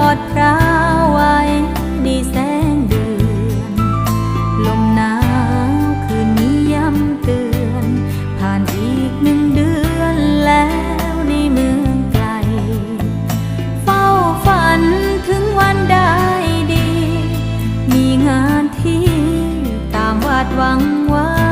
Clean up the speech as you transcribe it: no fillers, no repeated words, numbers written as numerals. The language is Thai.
อดพร้าวไว้ในแสงเดือนลมหนาวคืนนี้ย้ำเตือนผ่านอีก1 เดือนแล้วในเมืองไกลเฝ้าฝันถึงวันได้ดีมีงานที่ตามวาดหวังไว้